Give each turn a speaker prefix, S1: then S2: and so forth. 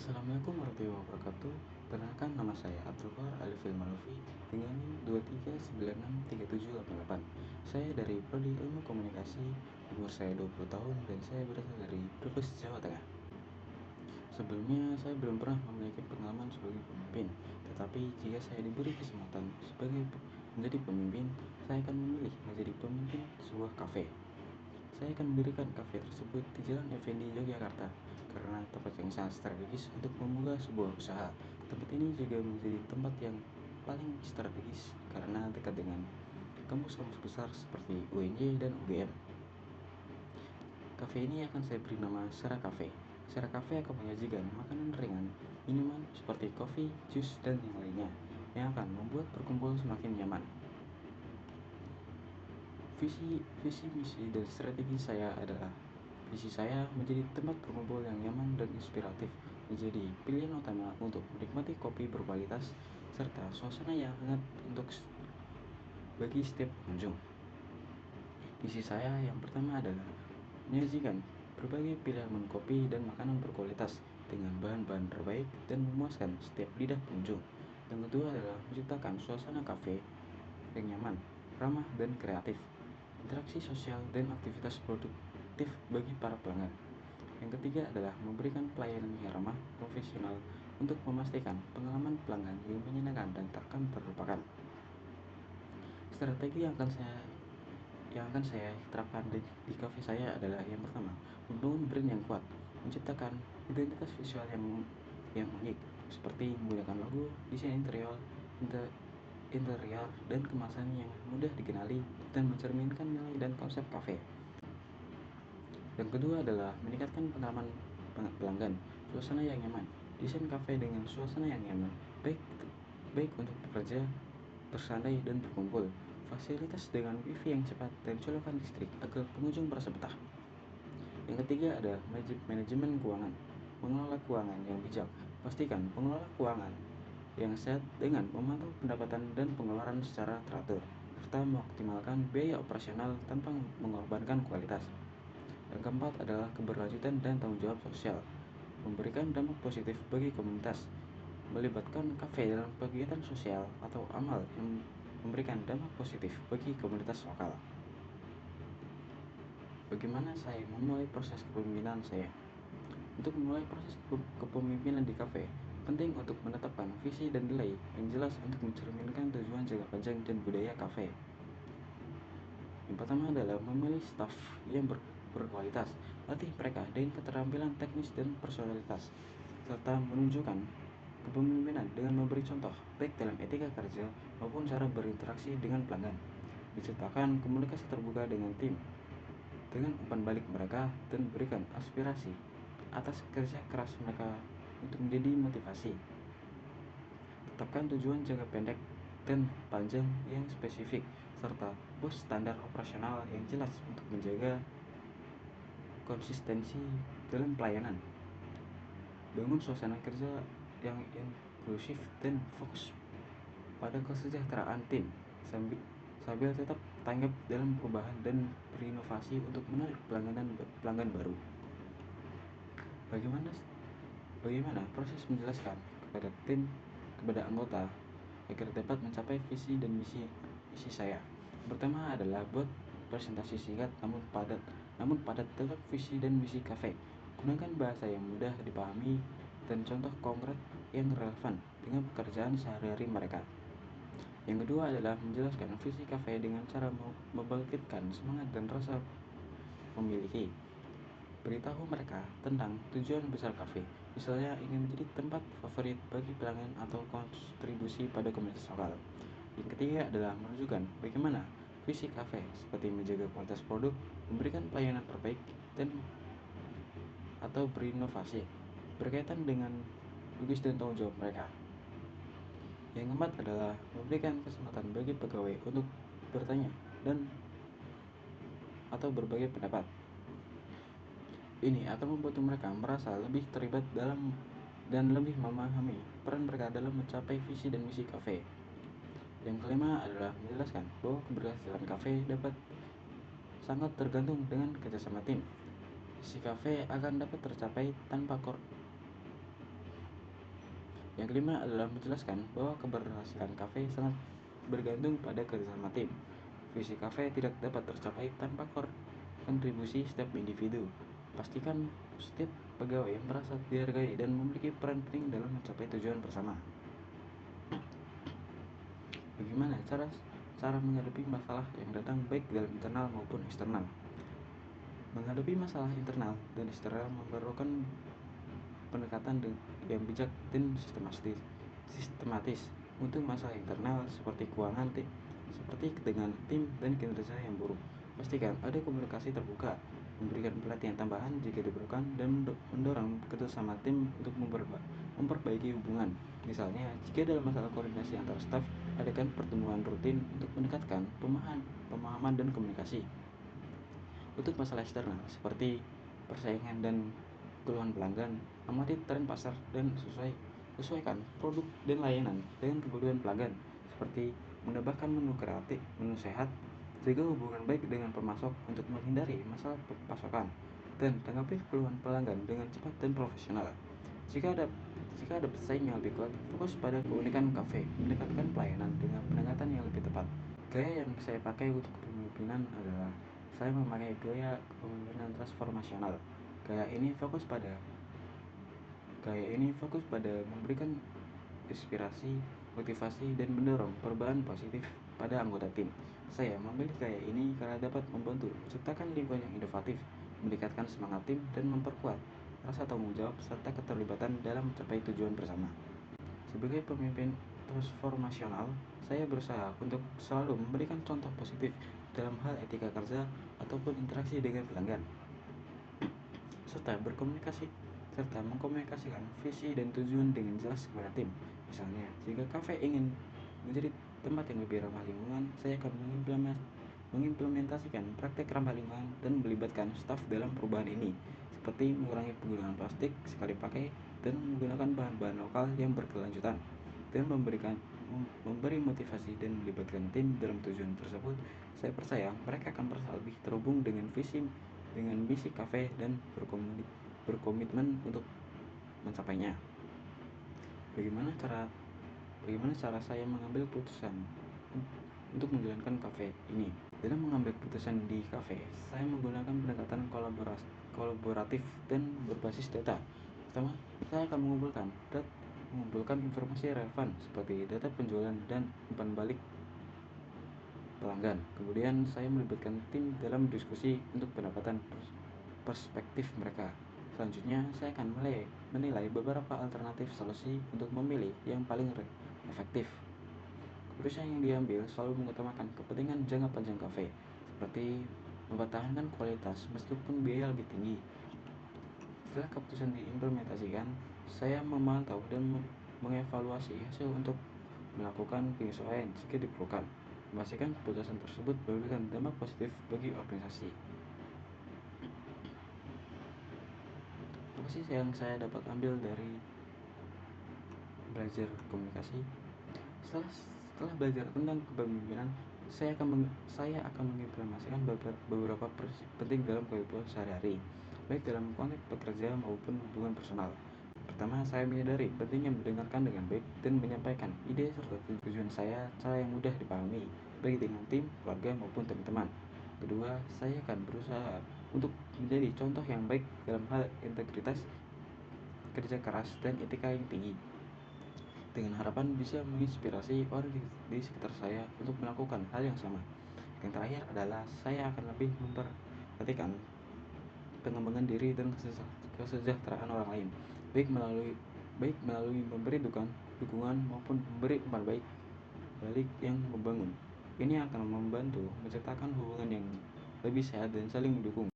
S1: Assalamualaikum warahmatullahi wabarakatuh. Perkenalkan, nama saya Abdul Qahar Alifil Malufi dengan NIM 23963788. Saya dari Prodi Ilmu Komunikasi, umur saya 20 tahun dan saya berasal dari Brebes, Jawa Tengah. Sebelumnya saya belum pernah memiliki pengalaman sebagai pemimpin, tetapi jika saya diberi kesempatan menjadi pemimpin, saya akan memilih menjadi pemimpin sebuah kafe. Saya akan mendirikan kafe tersebut di Jalan Effendi, Yogyakarta, karena tempat yang sangat strategis untuk membuka sebuah usaha. Tempat ini juga menjadi tempat yang paling strategis karena dekat dengan kampus-kampus besar seperti UNJ dan UGM. Kafe ini akan saya beri nama Sera Cafe. Sera Cafe akan menyajikan makanan ringan, minuman seperti kopi, jus, dan yang lainnya, yang akan membuat berkumpul semakin nyaman. Visi, misi, dan strategi saya adalah visi saya menjadi tempat berkumpul yang nyaman dan inspiratif, menjadi pilihan utama untuk menikmati kopi berkualitas, serta suasana yang hangat bagi setiap pengunjung. Misi saya yang pertama adalah menyajikan berbagai pilihan menu kopi dan makanan berkualitas dengan bahan-bahan terbaik dan memuaskan setiap lidah pengunjung. Yang kedua adalah menciptakan suasana kafe yang nyaman, ramah, dan kreatif, interaksi sosial, dan aktivitas produktif bagi para pelanggan. Yang ketiga adalah memberikan pelayanan yang ramah, profesional untuk memastikan pengalaman pelanggan yang menyenangkan dan tak akan terlupakan. Strategi yang akan saya terapkan di kafe saya adalah yang pertama, membangun brand yang kuat, menciptakan identitas visual yang unik, seperti menggunakan logo, desain interior, dan kemasan yang mudah dikenali dan mencerminkan nilai dan konsep kafe. Yang kedua adalah meningkatkan pengalaman pelanggan, suasana yang nyaman. Desain kafe dengan suasana yang nyaman, baik untuk bekerja, bersantai, dan berkumpul. Fasilitas dengan wifi yang cepat dan colokan listrik agar pengunjung merasa betah. Yang ketiga ada manajemen keuangan, mengelola keuangan yang bijak. Pastikan pengelola keuangan yang sehat dengan memantau pendapatan dan pengeluaran secara teratur, serta mengoptimalkan biaya operasional tanpa mengorbankan kualitas. Yang keempat adalah keberlanjutan dan tanggung jawab sosial, memberikan dampak positif bagi komunitas, melibatkan kafe dalam kegiatan sosial atau amal yang memberikan dampak positif bagi komunitas lokal. Bagaimana saya memulai proses kepemimpinan saya? Untuk memulai proses kepemimpinan di kafe, penting untuk menetapkan visi dan nilai yang jelas untuk mencerminkan tujuan jangka panjang dan budaya kafe. Yang pertama adalah memilih staf yang berkualitas, latih mereka dengan keterampilan teknis dan personalitas, serta menunjukkan kepemimpinan dengan memberi contoh baik dalam etika kerja maupun cara berinteraksi dengan pelanggan. Diciptakan komunikasi terbuka dengan tim, dengan umpan balik mereka dan berikan aspirasi atas kerja keras mereka untuk menjadi motivasi. Tetapkan tujuan jangka pendek dan panjang yang spesifik, serta buat standar operasional yang jelas untuk menjaga konsistensi dalam pelayanan. Bangun suasana kerja yang inklusif dan fokus pada kesejahteraan tim, sambil tetap tanggap dalam perubahan dan berinovasi untuk menarik pelanggan baru. Bagaimana proses menjelaskan kepada anggota agar dapat mencapai visi dan misi saya? Pertama adalah buat presentasi singkat namun padat tentang visi dan misi kafe. Gunakan bahasa yang mudah dipahami dan contoh konkret yang relevan dengan pekerjaan sehari-hari mereka. Yang kedua adalah menjelaskan visi kafe dengan cara membangkitkan semangat dan rasa memiliki. Beritahu mereka tentang tujuan besar kafe, misalnya ingin menjadi tempat favorit bagi pelanggan atau kontribusi pada komunitas lokal. Yang ketiga adalah menunjukkan bagaimana visi kafe seperti menjaga kualitas produk, memberikan pelayanan terbaik, atau berinovasi berkaitan dengan tugas dan tanggung jawab mereka. Yang keempat adalah memberikan kesempatan bagi pegawai untuk bertanya atau berbagi pendapat. Ini akan membuat mereka merasa lebih terlibat dan lebih memahami peran mereka dalam mencapai visi dan misi kafe. Yang kelima adalah menjelaskan bahwa keberhasilan kafe dapat sangat tergantung dengan kerjasama tim. Visi kafe akan dapat tercapai Yang kelima adalah menjelaskan bahwa keberhasilan kafe sangat bergantung pada kerjasama tim. Visi kafe tidak dapat tercapai tanpa kontribusi setiap individu. Pastikan setiap pegawai merasa dihargai dan memiliki peran penting dalam mencapai tujuan bersama. Bagaimana cara menghadapi masalah yang datang baik dalam internal maupun eksternal? Menghadapi masalah internal dan eksternal memerlukan pendekatan yang bijak dan sistematis. Untuk masalah internal seperti keuangan tim, seperti dengan tim dan kinerja yang buruk, pastikan ada komunikasi terbuka, memberikan pelatihan tambahan jika diperlukan, dan mendorong kerjasama tim untuk memperbaiki hubungan. Misalnya, jika dalam masalah koordinasi antar staf, adakan pertemuan rutin untuk meningkatkan pemahaman dan komunikasi. Untuk masalah eksternal seperti persaingan dan keluhan pelanggan, amati tren pasar dan sesuaikan produk dan layanan dengan kebutuhan pelanggan, seperti menambahkan menu kreatif, menu sehat, jaga hubungan baik dengan pemasok untuk menghindari masalah pasokan, dan tanggapi keluhan pelanggan dengan cepat dan profesional. Jika ada pesaing yang lebih kuat, fokus pada keunikan kafe, mendekatkan pelayanan dengan pendekatan yang lebih tepat. Gaya yang saya pakai untuk kepemimpinan adalah saya memakai gaya kepemimpinan transformasional. Gaya ini fokus pada memberikan inspirasi, motivasi, dan mendorong perubahan positif pada anggota tim. Saya memilih gaya ini karena dapat membantu menciptakan lingkungan yang inovatif, meningkatkan semangat tim, dan memperkuat rasa tanggung jawab serta keterlibatan dalam mencapai tujuan bersama. Sebagai pemimpin transformasional, saya berusaha untuk selalu memberikan contoh positif dalam hal etika kerja ataupun interaksi dengan pelanggan, serta mengkomunikasikan visi dan tujuan dengan jelas kepada tim. Misalnya, jika kafe ingin menjadi tempat yang lebih ramah lingkungan, saya akan mengimplementasikan praktek ramah lingkungan dan melibatkan staf dalam perubahan ini, seperti mengurangi penggunaan plastik sekali pakai dan menggunakan bahan-bahan lokal yang berkelanjutan, dan memberi motivasi dan melibatkan tim dalam tujuan tersebut. Saya percaya mereka akan merasa lebih terhubung dengan misi kafe dan berkomitmen untuk mencapainya. Bagaimana cara saya mengambil keputusan untuk menjalankan kafe ini? Dalam mengambil keputusan di kafe, saya menggunakan pendekatan kolaboratif dan berbasis data. Pertama, saya akan mengumpulkan informasi relevan seperti data penjualan dan umpan balik pelanggan. Kemudian saya melibatkan tim dalam diskusi untuk pendapatan perspektif mereka. Selanjutnya, saya akan menilai beberapa alternatif solusi untuk memilih yang paling efektif. Keputusan yang diambil selalu mengutamakan kepentingan jangka panjang kafe, seperti mempertahankan kualitas meskipun biaya lebih tinggi. Setelah keputusan diimplementasikan, saya memantau dan mengevaluasi hasil untuk melakukan penyesuaian jika diperlukan, memastikan keputusan tersebut memberikan dampak positif bagi organisasi. Apa sih yang saya dapat ambil dari belajar komunikasi? Setelah belajar tentang kepemimpinan, saya akan mengimplementasikan beberapa prinsip penting dalam kehidupan sehari-hari, baik dalam konteks bekerja maupun hubungan personal. Pertama, saya menyadari pentingnya mendengarkan dengan baik dan menyampaikan ide serta tujuan saya cara yang mudah dipahami, baik dengan tim, keluarga maupun teman-teman. Kedua, saya akan berusaha untuk menjadi contoh yang baik dalam hal integritas, kerja keras, dan etika yang tinggi, dengan harapan bisa menginspirasi orang di sekitar saya untuk melakukan hal yang sama. Yang terakhir adalah saya akan lebih memperhatikan pengembangan diri dan kesejahteraan orang lain, baik melalui memberi dukungan maupun memberi umpan balik yang membangun. Ini akan membantu menciptakan hubungan yang lebih sehat dan saling mendukung.